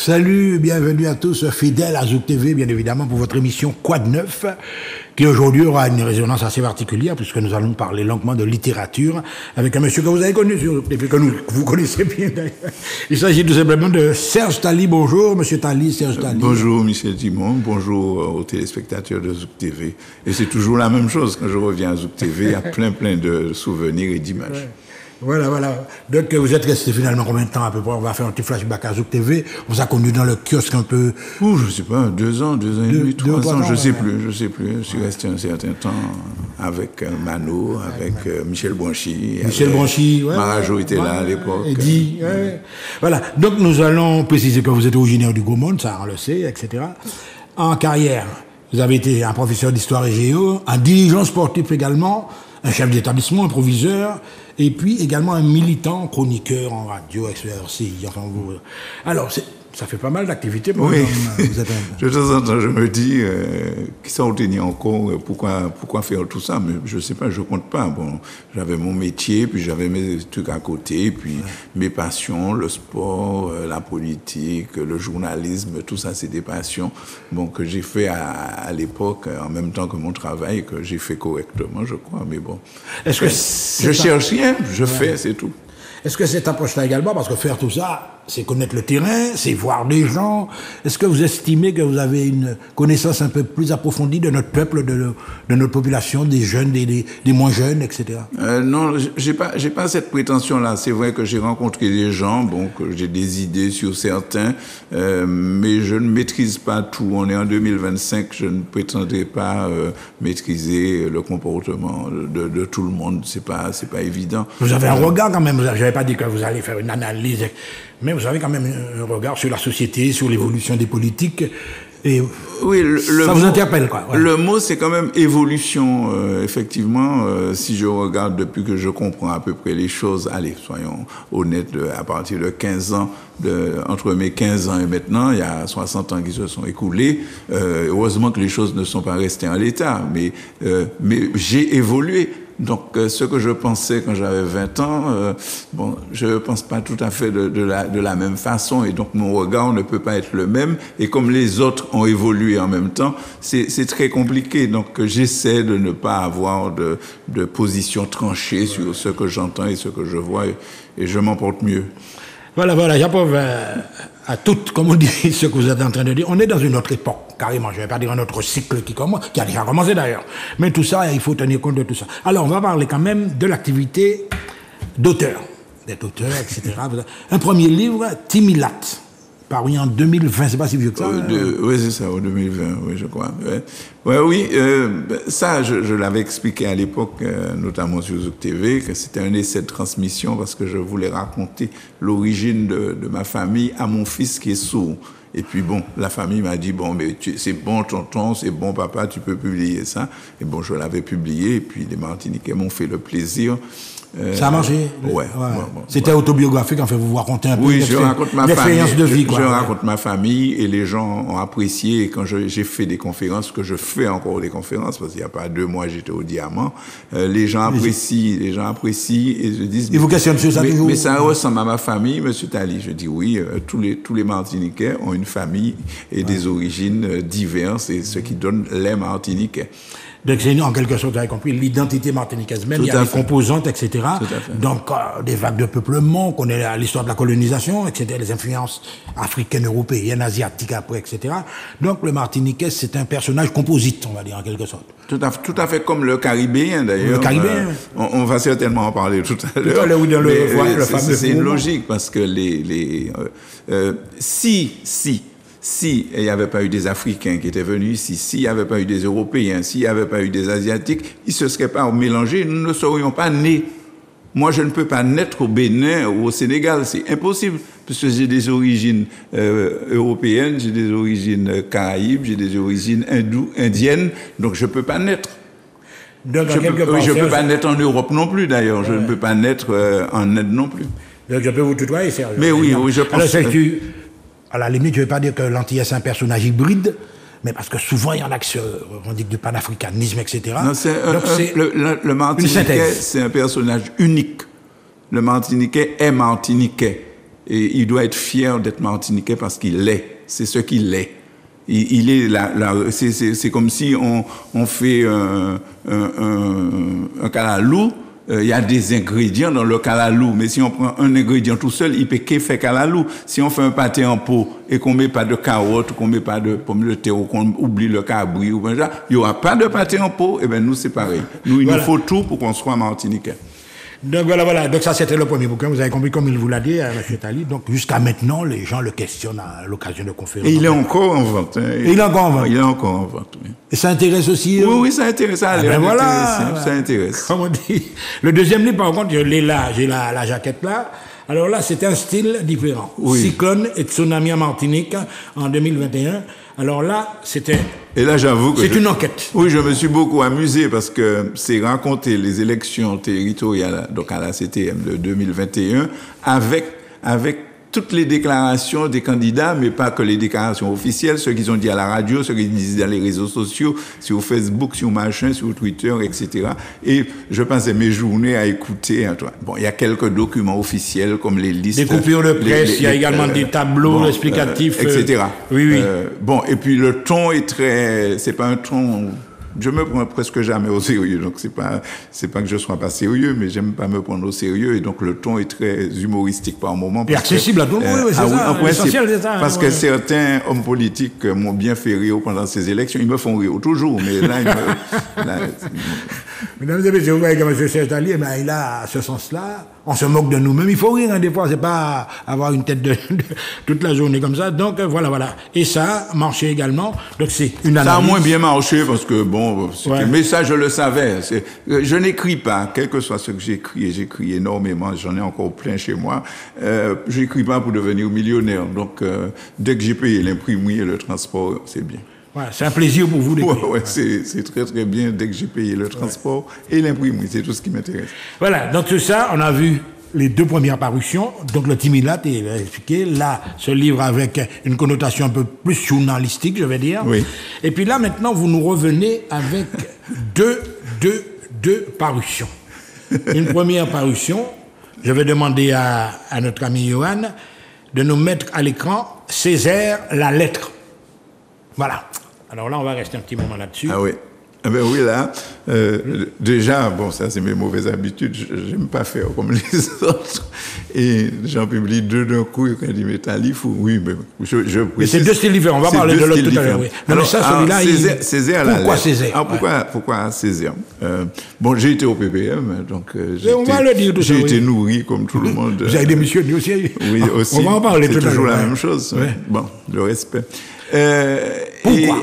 Salut, bienvenue à tous, fidèles à Zouk TV, bien évidemment, pour votre émission Quoi de neuf, qui aujourd'hui aura une résonance assez particulière, puisque nous allons parler longuement de littérature, avec un monsieur que vous avez connu sur Zouk TV, que vous connaissez bien d'ailleurs. Il s'agit tout simplement de Serge Tali. Bonjour, monsieur Tali, Serge Tali. Bonjour, Michel Dimon, bonjour aux téléspectateurs de Zouk TV. Et c'est toujours la même chose quand je reviens à Zouk TV, il y a plein de souvenirs et d'images. Ouais. Voilà. Donc, vous êtes resté finalement combien de temps à peu près? On va faire un petit flashback à Zouk TV. On vous a connu dans le kiosque un peu. Je sais pas, 2 ans et demi, 3 ans, je sais plus. Je suis resté un certain temps avec Mano, avec Michel Branchi. Branchi, ouais. Marajo était là à l'époque. Eddie, ouais. Voilà. Donc, nous allons préciser que vous êtes originaire du Gros Monde, ça on le sait, etc. En carrière, vous avez été un professeur d'histoire et géo, un dirigeant sportif également, un chef d'établissement, un proviseur, et puis également un militant, chroniqueur en radio, RCI, enfin vous. Alors, ça fait pas mal d'activités pour oui. Vous êtes De temps en temps, je me dis, qui s'en retenait encore, pourquoi faire tout ça? Mais je sais pas, je compte pas. Bon, j'avais mon métier, puis j'avais mes trucs à côté, puis mes passions, le sport, la politique, le journalisme, tout ça, c'est des passions, bon, que j'ai fait à l'époque, en même temps que mon travail, que j'ai fait correctement, je crois, mais bon. Est-ce que je cherche rien, je fais, c'est tout. Est-ce que cette approche-là également, parce que faire tout ça, c'est connaître le terrain, c'est voir des gens, est-ce que vous estimez que vous avez une connaissance un peu plus approfondie de notre peuple, de notre population, des jeunes, des moins jeunes, etc. Non, j'ai pas cette prétention-là. C'est vrai que j'ai rencontré des gens, bon, que j'ai des idées sur certains, mais je ne maîtrise pas tout. On est en 2025, je ne prétendrai pas maîtriser le comportement de tout le monde. C'est pas évident. Vous avez un regard quand même. Je n'avais pas dit que vous allez faire une analyse, mais vous avez quand même un regard sur la société, sur l'évolution des politiques. Et oui, ça vous interpelle, quoi. Ouais. Le mot, c'est quand même évolution. Effectivement, si je regarde depuis que je comprends à peu près les choses, allez, soyons honnêtes, à partir de 15 ans, entre mes 15 ans et maintenant, il y a 60 ans qui se sont écoulés. Heureusement que les choses ne sont pas restées en l'état, mais j'ai évolué. Donc, ce que je pensais quand j'avais 20 ans, bon, je pense pas tout à fait de la même façon, et donc mon regard ne peut pas être le même. Et comme les autres ont évolué en même temps, c'est très compliqué. Donc, j'essaie de ne pas avoir de position tranchée sur ce que j'entends et ce que je vois, et je m'en porte mieux. Voilà, j'approuve à toutes, comme on dit, ce que vous êtes en train de dire. On est dans une autre époque, carrément. Je ne vais pas dire un autre cycle qui a déjà commencé d'ailleurs. Mais tout ça, il faut tenir compte de tout ça. Alors, on va parler quand même de l'activité d'auteur, d'être auteur, etc. Un premier livre, Timilat, paru en 2020, c'est pas si vieux que ça. Oui, c'est ça, en 2020, oui, je crois. Oui, ça, je l'avais expliqué à l'époque, notamment sur Zouk TV, que c'était un essai de transmission parce que je voulais raconter l'origine de ma famille à mon fils qui est sourd. Et puis bon, la famille m'a dit, bon, mais c'est bon tonton, c'est bon papa, tu peux publier ça. Et bon, je l'avais publié, et puis les Martiniquais m'ont fait le plaisir. Ça a marché? Ouais. C'était autobiographique, en fait, vous racontez un peu je raconte ma famille, de vie, quoi. Je raconte ma famille, et les gens ont apprécié. Et quand j'ai fait des conférences, que je fais encore des conférences, parce qu'il n'y a pas 2 mois, j'étais au Diamant, les gens apprécient, et se disent... Ils vous questionnent sur ça toujours? Mais ça ressemble à ma famille, monsieur Tali. Je dis oui, tous les Martiniquais ont une famille et des origines diverses, et ce qui donne les Martiniquais. Donc c'est en quelque sorte, vous avez compris, l'identité martiniquaise même, il y a des composantes, etc. Donc des vagues de peuplement, on connaît l'histoire de la colonisation, etc., les influences africaines, européennes, asiatiques après, etc. Donc le Martiniquais, c'est un personnage composite, on va dire, en quelque sorte. Tout à fait comme le Caribéen, d'ailleurs. Le Caribéen. On va certainement en parler tout à l'heure. C'est une logique, parce que si il n'y avait pas eu des Africains qui étaient venus ici, s'il n'y avait pas eu des Européens, s'il n'y avait pas eu des Asiatiques, ils ne se seraient pas mélangés, nous ne serions pas nés. Moi, je ne peux pas naître au Bénin ou au Sénégal, c'est impossible, parce que j'ai des origines européennes, j'ai des origines caraïbes, j'ai des origines indiennes, donc je ne peux pas naître. Donc, je ne peux pas naître en Europe non plus, d'ailleurs, je ne peux pas naître en Inde non plus. Donc je peux vous tutoyer, Serge. Mais oui, je pense... Alors, à la limite, je ne vais pas dire que l'Antillais c'est un personnage hybride, mais parce que souvent il y en a qui se revendiquent du panafricanisme, etc. Non, le Martiniquais, c'est un personnage unique. Le Martiniquais est martiniquais. Et il doit être fier d'être martiniquais parce qu'il l'est. C'est ce qu'il est. Il est c'est comme si on fait un calalou. Il y a des ingrédients dans le calalou, mais si on prend un ingrédient tout seul, il peut qu'à faire calalou. Si on fait un pâté en pot et qu'on met pas de carottes, qu'on met pas de pommes de terre, ou qu'on oublie le cabri, ou il y aura pas de pâté en pot. Et ben nous c'est pareil. Nous il nous faut tout pour qu'on soit martiniquais. Donc voilà. Donc ça c'était le premier bouquin. Vous avez compris comme il vous l'a dit, M. Tali. Donc jusqu'à maintenant, les gens le questionnent à l'occasion de conférences. Et il est encore en vente. Il est encore en vente. Il est encore en vente. Oui. Et ça intéresse aussi. Oui, ça intéresse. Ça intéresse. Comme on dit. Le deuxième livre, par contre, je l'ai là, j'ai la jaquette là. Alors là, c'est un style différent. Oui. Cyclone et tsunami en Martinique en 2021. Alors là, c'était... Et là, j'avoue que... C'est une enquête. Oui, je me suis beaucoup amusé parce que c'est raconter les élections territoriales, donc à la CTM de 2021, avec toutes les déclarations des candidats, mais pas que les déclarations officielles, ceux qu'ils ont dit à la radio, ceux qu'ils disent dans les réseaux sociaux, sur Facebook, sur machin, sur Twitter, etc. Et je passais mes journées à écouter. Bon, il y a quelques documents officiels comme les listes. Des coupures de presse, il y a également des tableaux explicatifs. Etc. Oui. Bon, et puis le ton est c'est pas un ton... Je me prends presque jamais au sérieux, donc c'est pas que je sois pas sérieux, mais j'aime pas me prendre au sérieux, et donc le ton est très humoristique par moment. Et accessible à tout le monde, c'est ça. L'essentiel, c'est ça. Parce que certains hommes politiques m'ont bien fait rire pendant ces élections, ils me font rire toujours, mais là, Mesdames et messieurs, vous voyez que M. Serge Tali, il a ce sens-là. On se moque de nous-mêmes. Il faut rire, des fois. C'est pas avoir une tête de toute la journée comme ça. Donc, voilà. Et ça a marché également. Donc, c'est une analyse. Ça a moins bien marché parce que, mais ça, je le savais. Je n'écris pas, quel que soit ce que j'écris, et j'écris énormément, j'en ai encore plein chez moi. J'écris pas pour devenir millionnaire. Donc, dès que j'ai payé l'imprimerie et le transport, c'est bien. Ouais, c'est un plaisir pour vous d'écrire. Ouais, c'est très très bien dès que j'ai payé le transport et l'imprimerie, c'est tout ce qui m'intéresse. Voilà, donc tout ça, on a vu les deux premières parutions, donc le Timilat, il a expliqué, là, ce livre avec une connotation un peu plus journalistique, je vais dire. Oui. Et puis là, maintenant, vous nous revenez avec deux parutions. Une première parution, je vais demander à notre ami Johan de nous mettre à l'écran Césaire, la lettre. Voilà. Alors là, on va rester un petit moment là-dessus. Ah oui. Eh bien oui, là, déjà, ça c'est mes mauvaises habitudes, j'aime pas faire comme les autres. Et j'en publie deux d'un coup, et quand il dit, mais t'as un livre, oui, mais mais c'est deux styles différents, on va parler de l'autre tout à l'heure, oui. Alors, ça, celui-là, Césaire, pourquoi Césaire? Pourquoi Césaire? J'ai été au PPM, donc j'ai été nourri comme tout le monde. Vous avez démissionné aussi? Oui, aussi. On va en parler tout à l'heure. C'est toujours la même chose. Ouais. Bon, le respect. Pourquoi?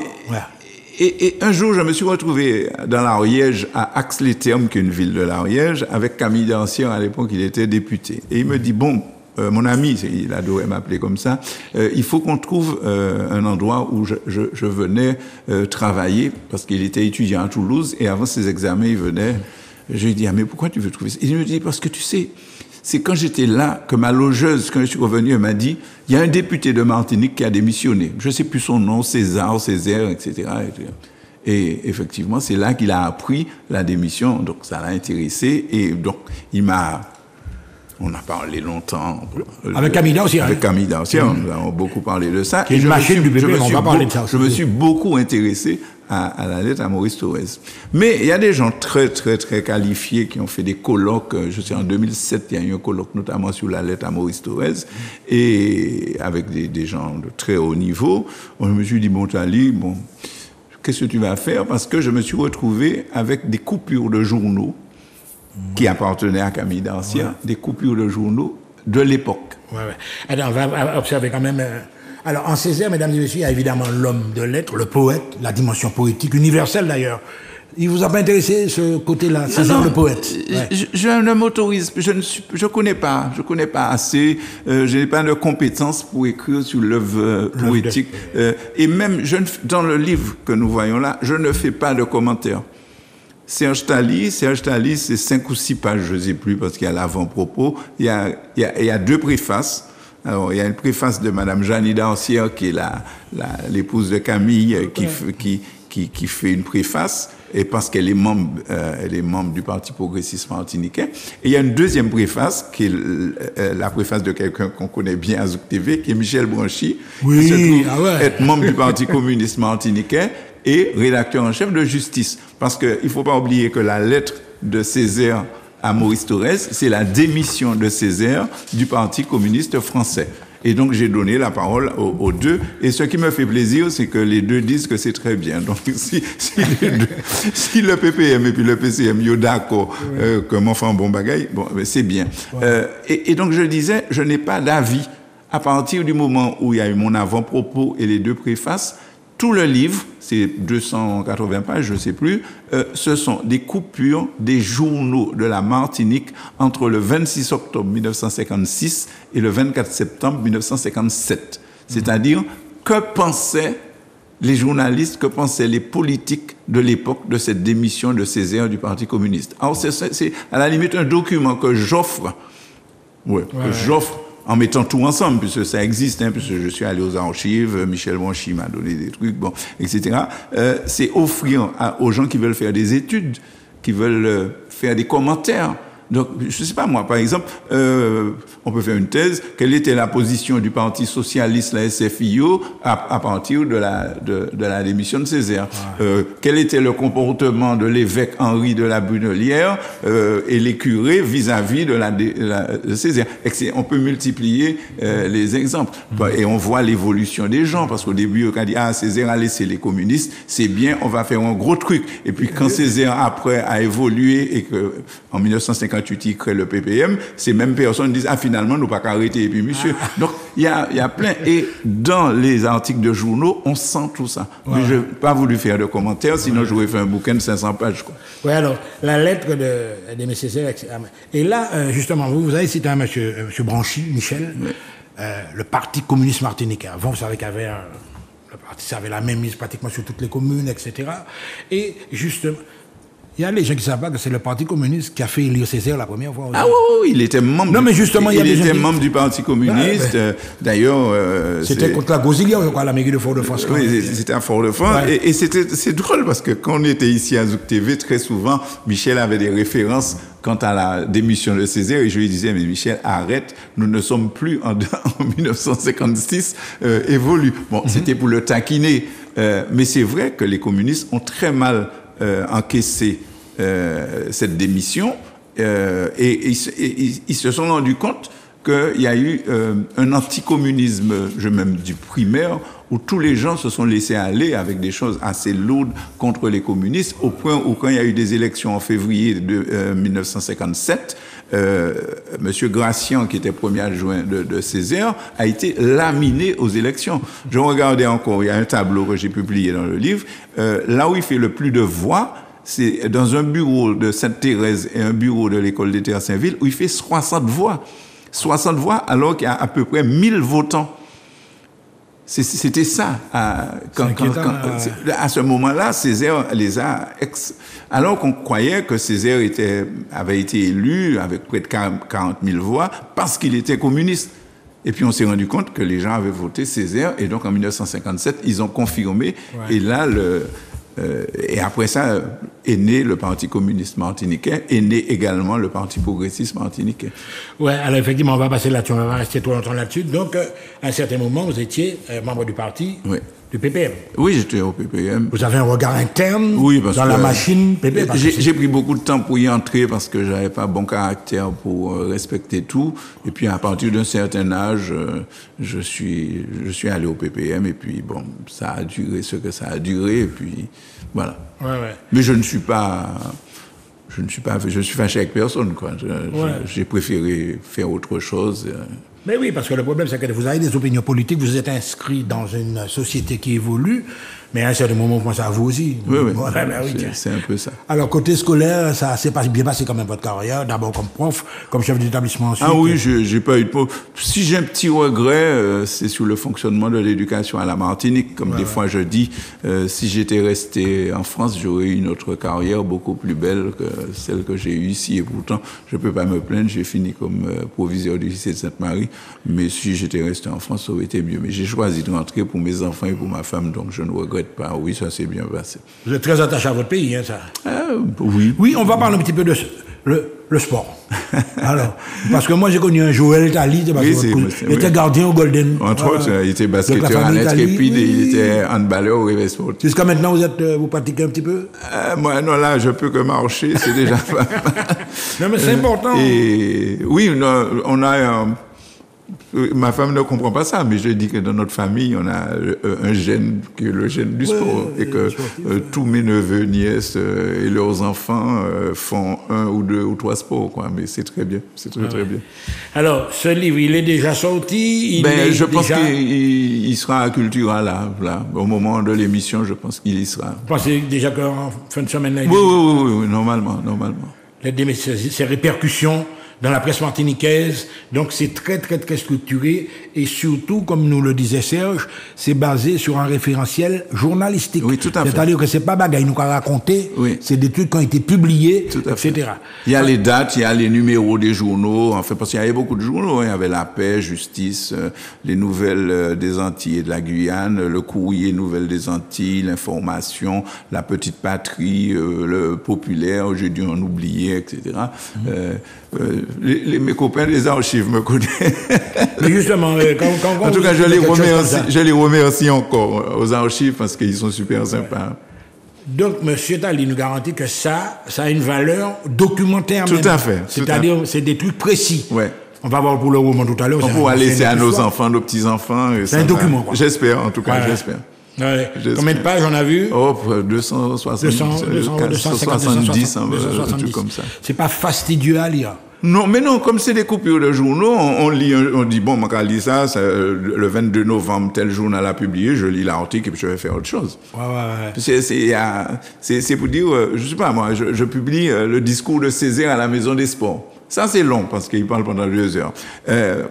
Et un jour, je me suis retrouvé dans l'Ariège, à Ax-les-Thermes, qui est une ville de l'Ariège, avec Camille Dancière, à l'époque, il était député. Et il me dit, mon ami, il adorait m'appeler comme ça, il faut qu'on trouve un endroit où je venais travailler, parce qu'il était étudiant à Toulouse, et avant ses examens, il venait. Je lui ai dit, mais pourquoi tu veux trouver ça? Il me dit, parce que tu sais, c'est quand j'étais là que ma logeuse, quand je suis revenu, elle m'a dit, il y a un député de Martinique qui a démissionné. Je ne sais plus son nom, Césaire, etc. Et effectivement, c'est là qu'il a appris la démission. Donc, ça l'a intéressé. Et donc, on a parlé longtemps. Avec Camille Dancière. Avec Camille Dancière, nous avons beaucoup parlé de ça. Qui est une machine du bébé, on va parler de ça aussi. Je me suis beaucoup intéressé à la lettre à Maurice Thorez. Mais il y a des gens très, très, très qualifiés qui ont fait des colloques. Je sais, en 2007, il y a eu un colloque notamment sur la lettre à Maurice Thorez, et avec des gens de très haut niveau. Je me suis dit, Tali, qu'est-ce que tu vas faire? Parce que je me suis retrouvé avec des coupures de journaux qui appartenaient à Camille Dancière, des coupures de journaux de l'époque. Alors, on va observer quand même... Alors, en Césaire, mesdames et messieurs, il y a évidemment l'homme de lettres, le poète, la dimension poétique, universelle d'ailleurs. Il vous a pas intéressé ce côté-là, Césaire le poète? Je ne m'autorise, je connais pas assez, je n'ai pas de compétences pour écrire sur l'œuvre poétique. Et même, dans le livre que nous voyons là, je ne fais pas de commentaires. Serge Tali, c'est 5 ou 6 pages, je ne sais plus, parce qu'il y a l'avant-propos. Il y a 2 préfaces. Alors, il y a une préface de Madame Jeannie Dancière, qui est l'épouse de Camille, qui fait une préface. et parce qu'elle est membre du Parti progressiste martiniquais. Et il y a une deuxième préface, qui est la préface de quelqu'un qu'on connaît bien à Zouk TV, qui est Michel Branchi, qui se trouve être membre du Parti communiste martiniquais et rédacteur en chef de Justice. Parce qu'il ne faut pas oublier que la lettre de Césaire à Maurice Thorez, c'est la démission de Césaire du Parti communiste français. Et donc, j'ai donné la parole aux deux. Et ce qui me fait plaisir, c'est que les deux disent que c'est très bien. Donc, si le PPM et puis le PCM, ils sont d'accord que mon enfant bon bagaille, bon, c'est bien. Et donc, je disais, je n'ai pas d'avis. À partir du moment où il y a eu mon avant-propos et les deux préfaces, tout le livre, c'est 280 pages, je ne sais plus, ce sont des coupures des journaux de la Martinique entre le 26 octobre 1956 et le 24 septembre 1957. C'est-à-dire, que pensaient les journalistes, que pensaient les politiques de l'époque de cette démission de Césaire du Parti communiste. Alors, c'est à la limite un document que j'offre, en mettant tout ensemble, puisque ça existe, puisque je suis allé aux archives, Michel Branchi m'a donné des trucs, bon, etc. C'est offrir aux gens qui veulent faire des études, qui veulent faire des commentaires. Donc, je ne sais pas moi, par exemple, on peut faire une thèse, quelle était la position du Parti socialiste, la SFIO, à partir de la démission de Césaire. Quel était le comportement de l'évêque Henri de la Brunelière et les curés vis-à-vis de Césaire. On peut multiplier les exemples. Et on voit l'évolution des gens, parce qu'au début, on a dit, Césaire a laissé les communistes, c'est bien, on va faire un gros truc. Et puis quand Césaire, après, a évolué et que en 1950, il crée le PPM, ces mêmes personnes disent, finalement, nous pas qu'à arrêter, et puis monsieur. Donc, il y a plein. Et dans les articles de journaux, on sent tout ça. Mais je n'ai pas voulu faire de commentaires, sinon j'aurais fait un bouquin de 500 pages, quoi. Oui, alors, la lettre de M. Césaire, et là, justement, vous avez cité un monsieur Branchi, Michel, le Parti communiste martiniquais. Avant, vous savez qu'il y avait le parti, ça avait la même mise pratiquement sur toutes les communes, etc. Et justement, il y a les gens qui ne savent pas que c'est le Parti communiste qui a fait élire Césaire la première fois. Ah oui, il était membre. Non, mais justement, il était membre du Parti communiste. D'ailleurs, c'était contre la Gosilia, je crois, la mairie de Fort-de-France. Oui, c'était à Fort-de-France. Ouais. Et c'est drôle parce que quand on était ici à Zouk TV, très souvent, Michel avait des références quant à la démission de Césaire, et je lui disais, mais Michel, arrête, nous ne sommes plus en 1956, évolue. Bon, c'était pour le taquiner, mais c'est vrai que les communistes ont très mal encaissé cette démission, et ils se sont rendus compte qu'il y a eu un anticommunisme, je même du primaire, où tous les gens se sont laissés aller avec des choses assez lourdes contre les communistes, au point où quand il y a eu des élections en février de 1957, Monsieur Gracian, qui était premier adjoint de Césaire, a été laminé aux élections. Je regardais encore, il y a un tableau que j'ai publié dans le livre, là où il fait le plus de voix, c'est dans un bureau de Sainte-Thérèse et un bureau de l'école d'été Saint-Ville, où il fait 60 voix. 60 voix alors qu'il y a à peu près 1000 votants. C'était ça. À ce moment-là, Césaire les a... Alors qu'on croyait que Césaire avait été élu avec près de 40 000 voix parce qu'il était communiste. Et puis on s'est rendu compte que les gens avaient voté Césaire, et donc en 1957, ils ont confirmé. Ouais. Et là, et après ça, est né le Parti communiste martiniquais, est né également le Parti progressiste martiniquais. Oui, alors effectivement, on va passer là-dessus, on va rester trop longtemps là-dessus. Donc, à un certain moment, vous étiez membre du parti, du PPM. Oui, j'étais au PPM. Vous avez un regard interne parce dans la machine PPM. J'ai pris beaucoup de temps pour y entrer parce que je n'avais pas bon caractère pour respecter tout. Et puis, à partir d'un certain âge, je suis allé au PPM, et puis, bon, ça a duré ce que ça a duré, et puis, voilà. Ouais. Mais je suis fâché avec personne, quoi. J'ai préféré faire autre chose. Mais oui, parce que le problème, c'est que vous avez des opinions politiques, vous êtes inscrit dans une société qui évolue, mais à un certain moment, vous pensez à vous aussi. Oui. Oui, c'est un peu ça. Alors, côté scolaire, ça s'est bien passé quand même votre carrière, d'abord comme prof, comme chef d'établissement ensuite. Ah oui, j'ai pas eu de... Si j'ai un petit regret, c'est sur le fonctionnement de l'éducation à la Martinique. Comme des fois je dis, si j'étais resté en France, j'aurais eu une autre carrière beaucoup plus belle que celle que j'ai eue ici. Et pourtant, je peux pas me plaindre, j'ai fini comme proviseur du lycée de Sainte-Marie. Mais si j'étais resté en France, ça aurait été mieux. Mais j'ai choisi de rentrer pour mes enfants et pour ma femme, donc je ne regrette regrette pas. Oui, ça s'est bien passé. Vous êtes très attaché à votre pays, hein, ça. Oui. Oui, on va parler un petit peu de le sport. Alors, parce que moi j'ai connu un Joël Tali, il était gardien au Golden. Entre autres, il était basketteur à l'Intrépide et il était handballeur au Réveil Sport. Jusqu'à maintenant, vous pratiquez un petit peu? Moi, non, là, je peux que marcher, c'est déjà pas mal. Non, mais c'est important. Et oui, on a ma femme ne comprend pas ça, mais je dis que dans notre famille, on a un gène qui est le gène du sport. Et que tous mes neveux, nièces et leurs enfants font 1 ou 2 ou 3 sports, quoi. Mais c'est très bien, c'est très bien. Alors, ce livre, il est déjà sorti? Je pense qu'il sera à Cultura, là. Au moment de l'émission, je pense qu'il y sera. Vous pensez déjà qu'en fin de semaine, là, oui, normalement. Ces répercussions dans la presse martiniquaise, donc c'est très structuré, et surtout, comme nous le disait Serge, c'est basé sur un référentiel journalistique. Oui, tout à fait. C'est-à-dire que c'est pas bagaille nous qu'a raconté, oui. C'est des trucs qui ont été publiés, tout à fait. etc. Il y a les dates, il y a les numéros des journaux, enfin, parce qu'il y avait beaucoup de journaux, il y avait La Paix, Justice, les Nouvelles des Antilles et de la Guyane, le Courrier Nouvelles des Antilles, l'Information, La Petite Patrie, le Populaire, j'ai dû en oublier, etc. Mes copains des archives me connaissent. Mais justement, quand en tout cas, je les remercie encore aux archives parce qu'ils sont super sympas. Donc, M. Tali nous garantit que ça a une valeur documentaire. Tout à fait. C'est-à-dire, c'est des trucs précis. Ouais. On va voir pour le roman tout à l'heure. On pourra laisser à nos enfants, nos petits-enfants. C'est un document, quoi. J'espère, en tout cas, j'espère. Ouais. Combien de pages on a vu? 270, un truc comme ça. C'est pas fastidieux à lire. Non, mais non, comme c'est des coupures de journaux, on lit, on dit, bon, moi, quand je lis ça, le 22 novembre, tel journal a publié, je lis l'article et puis je vais faire autre chose. Ouais. C'est pour dire, je sais pas, moi, je publie le discours de Césaire à la Maison des Sports. Ça, c'est long, parce qu'il parle pendant 2 heures.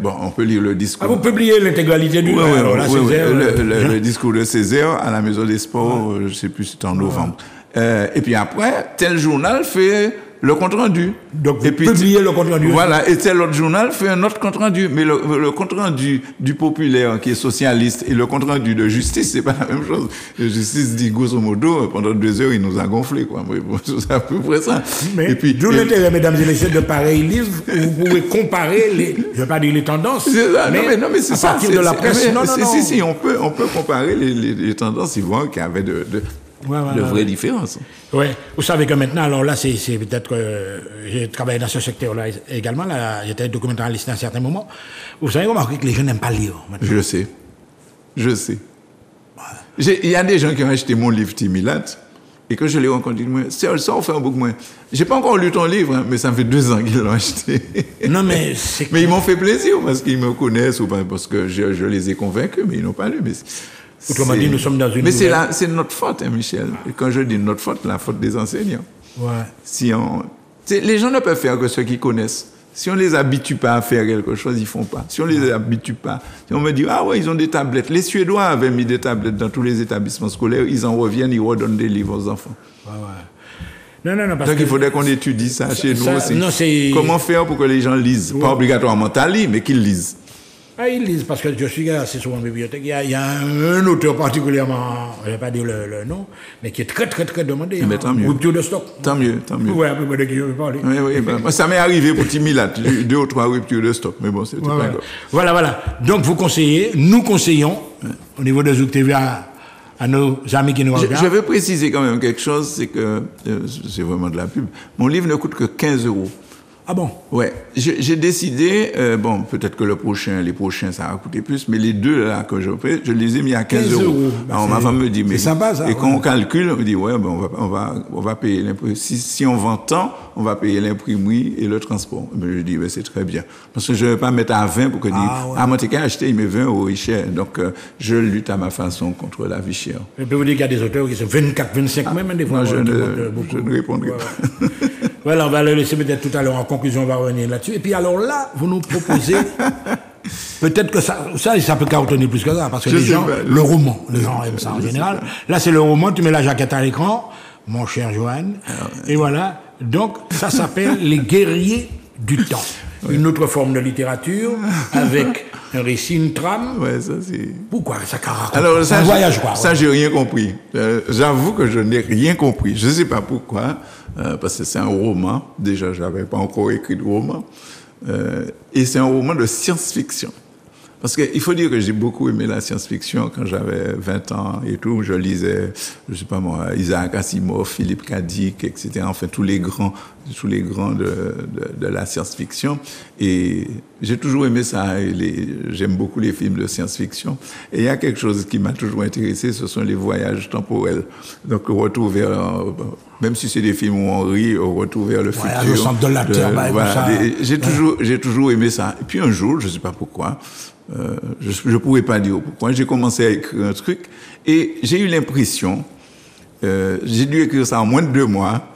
On peut lire le discours. Vous publiez l'intégralité du... le discours de Césaire à la Maison des Sports, je sais plus, c'était en novembre. Et puis après, tel journal fait le compte-rendu. Donc, vous publiez le compte-rendu. Voilà, et tel autre journal fait un autre compte-rendu. Mais le compte-rendu du Populaire, qui est socialiste, et le compte-rendu de Justice, c'est pas la même chose. Justice dit, grosso modo, pendant 2 heures, il nous a gonflé, quoi. C'est à peu près ça. Mais, d'où l'intérêt, mesdames et messieurs, de pareils livres, où vous pouvez comparer je vais pas dire les tendances. Non, mais c'est ça. À partir de la presse, Si, on peut comparer les tendances, ils voient qu'il y avait de vraies différences. Oui, vous savez que maintenant, alors là, c'est peut-être que j'ai travaillé dans ce secteur-là également, là, j'étais documentaliste à un certain moment. Vous savez remarqué que les gens n'aiment pas lire maintenant. Je sais. Il y a des gens qui ont acheté mon livre Timilat, et que je les rencontre, ils disent, ça, on fait un beaucoup moins. J'ai pas encore lu ton livre, hein, mais ça fait 2 ans qu'ils l'ont acheté. Non, mais mais ils m'ont fait plaisir parce qu'ils me connaissent ou parce que je les ai convaincus, mais ils n'ont pas lu. Autrement dit, nous sommes dans une... Mais c'est notre faute, hein, Michel. Et quand je dis notre faute, la faute des enseignants. Ouais. Les gens ne peuvent faire que ce qu'ils connaissent. Si on les habitue pas à faire quelque chose, ils font pas. Si on les habitue pas, si on me dit, ah ouais, ils ont des tablettes. Les Suédois avaient mis des tablettes dans tous les établissements scolaires. Ils en reviennent, ils redonnent des livres aux enfants. Non, parce donc que... il faudrait qu'on étudie ça chez nous aussi. Non, comment faire pour que les gens lisent? Pas obligatoirement à lire, mais qu'ils lisent. Ils lisent, parce que je suis assez souvent en bibliothèque. Il y a un auteur particulièrement, je ne vais pas dire le nom, mais qui est très demandé. Mais tant mieux. Rupture de stock. Tant mieux. Oui, à peu près de qui je veux parler. Oui, ça m'est arrivé pour Timilat, 2 ou 3 ruptures de stock, mais bon, c'était pas grave. Voilà. Donc nous conseillons, au niveau de Zouk TV, à nos amis qui nous regardent. Je veux préciser quand même quelque chose, c'est que, c'est vraiment de la pub, mon livre ne coûte que 15 €. Ah bon? Ouais. J'ai décidé, peut-être que les prochains, ça va coûter plus, mais les 2 là que je les ai mis à 15 €. Alors ma femme me dit, mais. C'est sympa, ça. Et quand on calcule, on me dit, on va payer l'imprimerie. Si on vend tant, on va payer l'imprimerie et le transport. Mais je dis, c'est très bien. Parce que je ne vais pas mettre à 20 pour que moi, t'es qu'à acheter, il met 20 € cher. Donc, je lutte à ma façon contre la vie chère. Je peux vous dire qu'il y a des auteurs qui sont 24, 25 même, des fois. Non, je ne répondrai pas. Voilà, on va le laisser peut-être tout à l'heure en conclusion, on va revenir là-dessus. Et puis alors là, vous nous proposez, peut-être que ça peut cartonner plus que ça, parce que le roman, les gens aiment ça en général. Là, c'est le roman, tu mets la jaquette à l'écran, mon cher Johan, et voilà. Donc, ça s'appelle Les Guerriers du Temps. une autre forme de littérature, avec un récit, une trame. Ouais, ça c'est... Pourquoi ça raconte? Alors, c'est un voyage, quoi. Ça, j'ai rien compris. J'avoue que je n'ai rien compris. Je ne sais pas pourquoi, parce que c'est un roman. Déjà, je n'avais pas encore écrit de roman. Et c'est un roman de science-fiction. Parce qu'il faut dire que j'ai beaucoup aimé la science-fiction quand j'avais 20 ans et tout. Je lisais, je sais pas moi, Isaac Asimov, Philippe K. Dick, etc. Enfin, tous les grands de la science-fiction. Et j'ai toujours aimé ça. J'aime beaucoup les films de science-fiction. Et il y a quelque chose qui m'a toujours intéressé, ce sont les voyages temporels. Donc, retour vers, même si c'est des films où on rit, on retour vers le futur. Au centre de la Terre, voilà, j'ai toujours aimé ça. Et puis un jour, je sais pas pourquoi, je pourrais pas dire pourquoi, j'ai commencé à écrire un truc et j'ai eu l'impression, j'ai dû écrire ça en moins de 2 mois,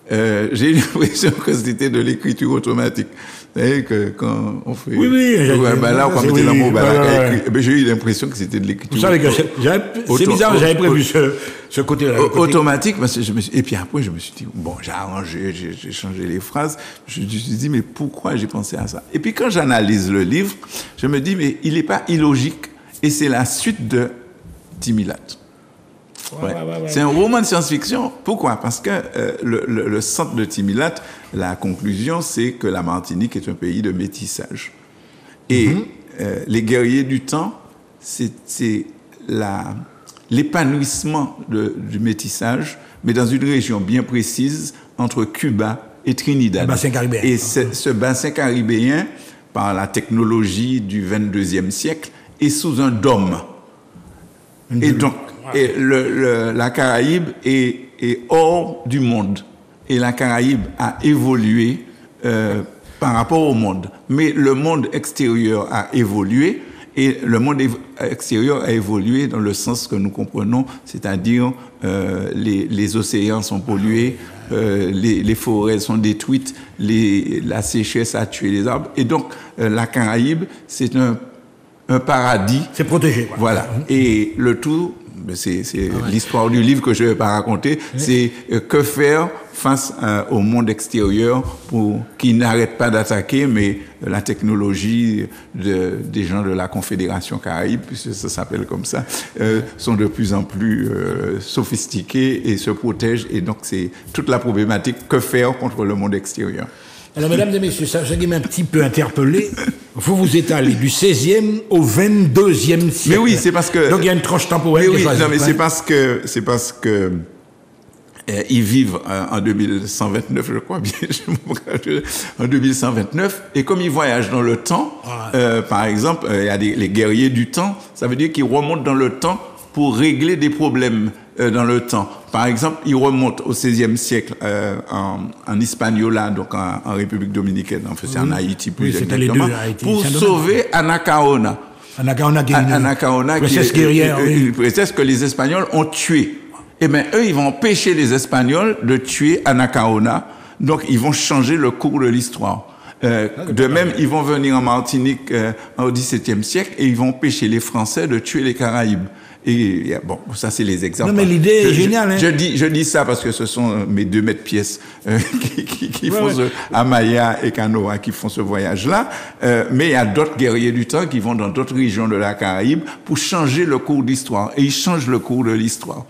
j'ai eu l'impression que c'était de l'écriture automatique. Vous savez que quand on fait... Oui. Là, on mettait la mot, j'ai eu l'impression que c'était de l'écriture. Vous savez que c'est bizarre, j'avais prévu ce côté-là. Automatique, parce que et puis après, je me suis dit, bon, j'ai arrangé, j'ai changé les phrases. Je me suis dit, mais pourquoi j'ai pensé à ça? Et puis quand j'analyse le livre, je me dis, mais il n'est pas illogique. Et c'est la suite de Timilat. Ouais. C'est un roman de science-fiction. Pourquoi? Parce que le centre de Timilat, la conclusion, c'est que la Martinique est un pays de métissage. Et les guerriers du temps, c'est l'épanouissement du métissage, mais dans une région bien précise entre Cuba et Trinidad. Le bassin caribéen. Et ce bassin caribéen, par la technologie du 22e siècle, est sous un dôme. Et donc, la Caraïbe est hors du monde. Et la Caraïbe a évolué par rapport au monde. Mais le monde extérieur a évolué, et le monde extérieur a évolué dans le sens que nous comprenons, c'est-à-dire les océans sont pollués, les forêts sont détruites, la sécheresse a tué les arbres. Et donc, la Caraïbe, c'est un paradis. C'est protégé, quoi. Voilà. Et le tout, c'est l'histoire du livre que je ne vais pas raconter, c'est que faire face au monde extérieur qui n'arrête pas d'attaquer, mais la technologie des gens de la Confédération Caraïbe, puisque ça s'appelle comme ça, sont de plus en plus sophistiqués et se protègent. Et donc, c'est toute la problématique, que faire contre le monde extérieur. Alors, mesdames et messieurs, ça qui m'a un petit peu interpellé. Vous êtes allé du 16e au 22e siècle. Mais oui, c'est parce que... Donc, il y a une tranche temporelle. Mais oui, non, mais c'est parce que ils vivent en 2129, je crois bien, en 2129, et comme ils voyagent dans le temps, par exemple, il y a les guerriers du temps, ça veut dire qu'ils remontent dans le temps pour régler des problèmes dans le temps. Par exemple, ils remontent au XVIe siècle en Hispaniola, donc en République dominicaine, enfin c'est en Haïti plus exactement, pour sauver Anacaona. Anacaona, qui est une princesse que les Espagnols ont tuée. Eh bien, eux, ils vont empêcher les Espagnols de tuer Anacaona, donc ils vont changer le cours de l'histoire. De même, ils vont venir en Martinique au XVIIe siècle et ils vont empêcher les Français de tuer les Caraïbes. Et bon, ça c'est les exemples. Non, mais l'idée est géniale. Hein. Je dis ça parce que ce sont mes 2 mètres pièces qui font Amaya et Canoa qui font ce voyage-là. Mais il y a d'autres guerriers du temps qui vont dans d'autres régions de la Caraïbe pour changer le cours d'histoire. Et ils changent le cours de l'histoire.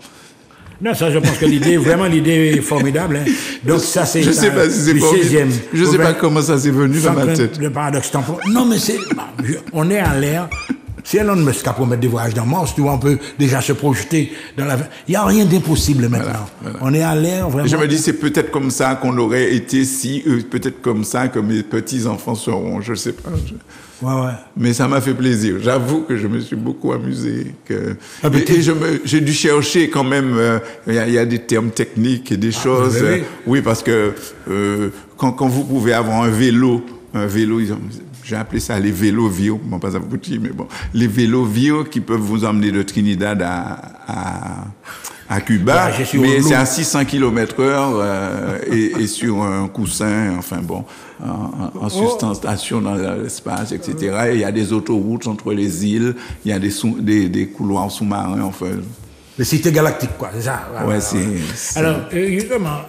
Non, ça, je pense que l'idée est formidable. Hein. Donc, ça, c'est. Je sais pas si c'est formidable. Je sais pas comment ça s'est venu dans ma tête. Le paradoxe temporel. Non, mais on est à l'ère. Si Elon Musk a promis des voyages dans Mars, tu vois, on peut déjà se projeter dans la... Il n'y a rien d'impossible maintenant. Voilà. On est à l'ère vraiment... Je me dis, c'est peut-être comme ça qu'on aurait été peut-être comme ça que mes petits-enfants seront, je ne sais pas. Ouais. Mais ça m'a fait plaisir. J'avoue que je me suis beaucoup amusé. Et j'ai dû chercher quand même, il y a des termes techniques et des choses. Oui, parce que quand vous pouvez avoir un vélo, j'ai appelé ça les vélos vieux, bon, pas abouti, mais bon, les vélos vieux qui peuvent vous emmener de Trinidad à Cuba, mais c'est à 600 km/h et sur un coussin, enfin bon, en sustentation dans l'espace, etc. Et il y a des autoroutes entre les îles, il y a des couloirs sous-marins, enfin. Les cités galactiques, quoi, c'est ça. Ouais, Alors, justement,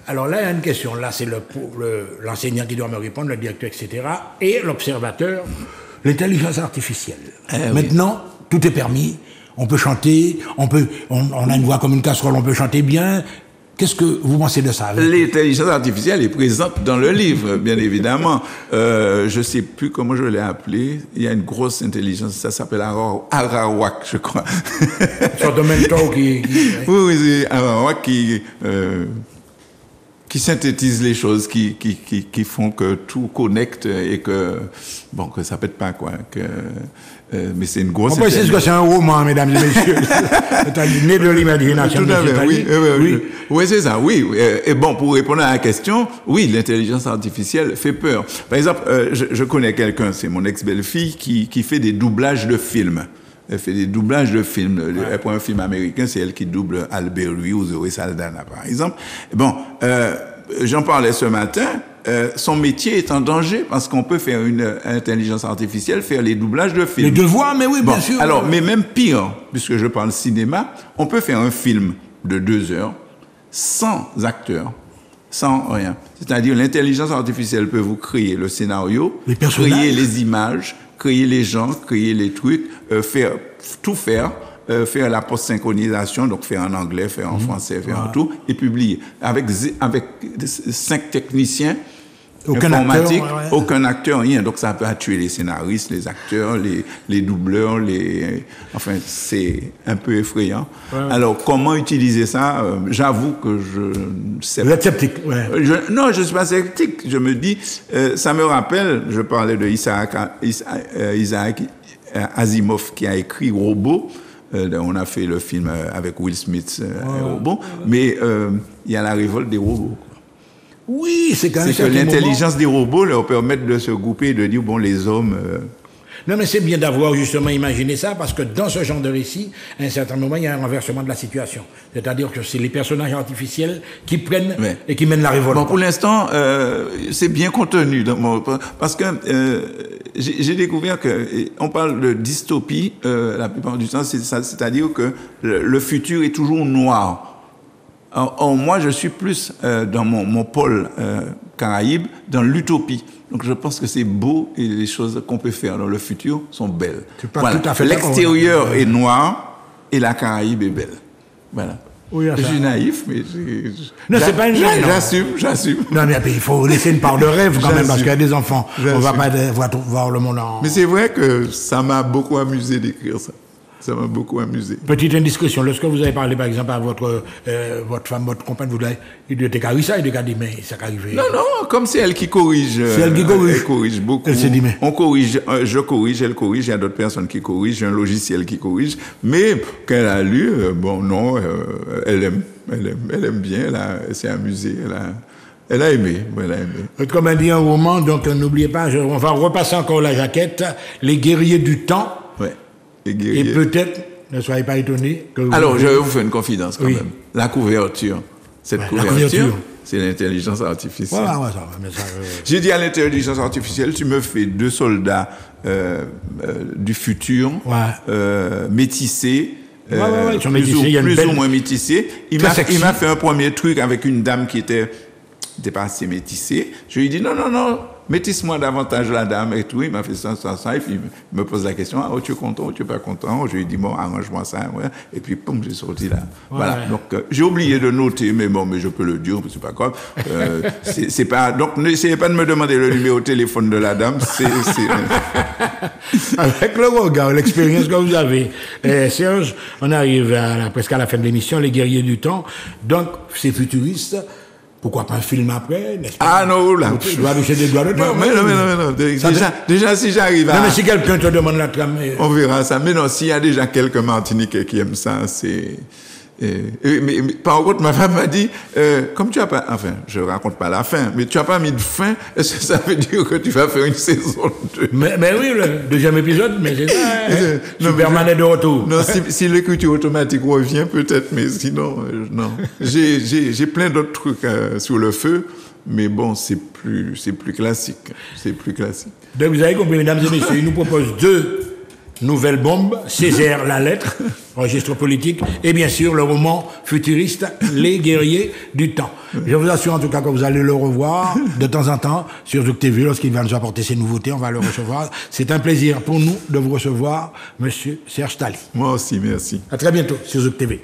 Alors là, il y a une question. Là, c'est l'enseignant qui doit me répondre, le directeur, etc. Et l'observateur, l'intelligence artificielle. Maintenant, tout est permis. On peut chanter, on a une voix comme une casserole, on peut chanter bien. Qu'est-ce que vous pensez de ça? L'intelligence artificielle est présente dans le livre, bien évidemment. Je ne sais plus comment je l'ai appelé. Il y a une grosse intelligence, ça s'appelle Arawak, je crois. Une sorte de mentor qui... Oui, c'est Arawak qui synthétise les choses, qui font que tout connecte et que ça pète pas, quoi. Mais c'est une grosse... On précise que c'est un roman, mesdames et messieurs. C'est né de l'imagination. Tout à fait, oui, c'est ça, oui. Et bon, pour répondre à la question, oui, l'intelligence artificielle fait peur. Par exemple, je connais quelqu'un, c'est mon ex-belle-fille, qui fait des doublages de films. Elle fait des doublages de films. Elle prend un film américain, c'est elle qui double Albert Louis ou Zoé Saldana, par exemple. Bon, j'en parlais ce matin. Son métier est en danger parce qu'on peut faire une intelligence artificielle, faire les doublages de films. Les devoirs, mais oui, bien sûr. Alors, mais même pire, puisque je parle cinéma, on peut faire un film de 2 heures sans acteurs, sans rien. C'est-à-dire, l'intelligence artificielle peut vous créer le scénario, créer les images, créer les gens, créer les trucs, faire faire la post-synchronisation, donc faire en anglais, faire en français, faire en tout, et publier. Avec 5 techniciens informatiques, aucun acteur, rien. Donc ça peut tuer les scénaristes, les acteurs, les doubleurs, enfin, c'est un peu effrayant. Alors, comment utiliser ça? J'avoue que je ne sais pas. Vous êtes sceptique? Non, je ne suis pas sceptique. Je me dis, ça me rappelle, je parlais de Isaac Asimov qui a écrit Robot. On a fait le film avec Will Smith, Robot, mais il y a la révolte des robots. Oui, c'est quand même que l'intelligence des robots leur permet de se grouper et de dire, bon, les hommes... Non, mais c'est bien d'avoir justement imaginé ça, parce que dans ce genre de récit, à un certain moment, il y a un renversement de la situation. C'est-à-dire que c'est les personnages artificiels qui prennent et qui mènent la révolte. Bon, pour l'instant, c'est bien contenu. Parce que j'ai découvert qu'on parle de dystopie la plupart du temps, c'est-à-dire que le futur est toujours noir. Or, moi, je suis plus dans mon pôle Caraïbe, dans l'utopie. Donc, je pense que c'est beau et les choses qu'on peut faire dans le futur sont belles. Voilà. Tout à fait. L'extérieur est noir et la Caraïbe est belle. Voilà. Oui, je suis naïf, mais non, c'est pas une j'assume. Non, mais il faut laisser une part de rêve quand même, parce qu'il y a des enfants. On va pas voir le monde en... Mais c'est vrai que ça m'a beaucoup amusé d'écrire ça. Ça m'a beaucoup amusé. Petite indiscrétion, lorsque vous avez parlé par exemple à votre femme, votre compagne, vous avez dit, t'es carré ça, il a dit, mais ça arrivé. Non, comme c'est elle qui corrige. C'est elle qui corrige. Elle corrige beaucoup. Elle s'est dit, mais. On corrige, je corrige, elle corrige, il y a d'autres personnes qui corrigent, j'ai un logiciel qui corrige. Mais quand elle a lu, elle aime bien, elle s'est amusée, elle a aimé. Comme elle dit un roman, donc n'oubliez pas, on va repasser encore la jaquette, Les guerriers du temps. Ouais. Et peut-être, ne soyez pas étonnés. Alors, je vais vous faire une confidence quand même. La couverture. Cette couverture, c'est l'intelligence artificielle. J'ai dit à l'intelligence artificielle, tu me fais 2 soldats du futur, métissés, plus ou moins métissés. Il m'a fait un premier truc avec une dame qui était pas assez métissée. Je lui ai dit, non, métisse-moi davantage la dame et tout. Il m'a fait ça, et puis il me pose la question, tu es content ou tu es pas content? Je lui ai dit, bon, arrange-moi ça, et puis, poum, j'ai sorti là. Voilà. Donc, j'ai oublié de noter, mais je peux le dire, c'est pas grave. C'est pas, donc, n'essayez pas de me demander le numéro de téléphone de la dame, Avec le regard, l'expérience que vous avez, Serge, on arrive presque à la fin de l'émission, Les guerriers du temps. Donc, c'est futuriste. Pourquoi pas un film après, n'est-ce pas? Ah non, là. Tu dois toucher des doigts de temps. Mais non. Déjà, si j'arrive à... Non, mais si quelqu'un te demande la trame... On verra ça. Mais non, s'il y a déjà quelques Martiniquais qui aiment ça, c'est... Mais par contre, ma femme m'a dit, comme tu as pas... Enfin, je raconte pas la fin, mais tu as pas mis de fin, est-ce que ça veut dire que tu vas faire une saison 2? Mais oui, le deuxième épisode, mais c'est ça. Superman est de retour. Non, si l'écriture automatique revient, peut-être, mais sinon, non. J'ai plein d'autres trucs sur le feu, mais bon, c'est plus classique. C'est plus classique. Donc, vous avez compris, mesdames et messieurs, il nous propose 2 Nouvelle bombe, Césaire la lettre, registre politique, et bien sûr le roman futuriste Les guerriers du temps. Je vous assure en tout cas que vous allez le revoir de temps en temps sur Zouk TV lorsqu'il va nous apporter ses nouveautés, on va le recevoir. C'est un plaisir pour nous de vous recevoir, Monsieur Serge Tali. Moi aussi, merci. À très bientôt sur Zouk TV.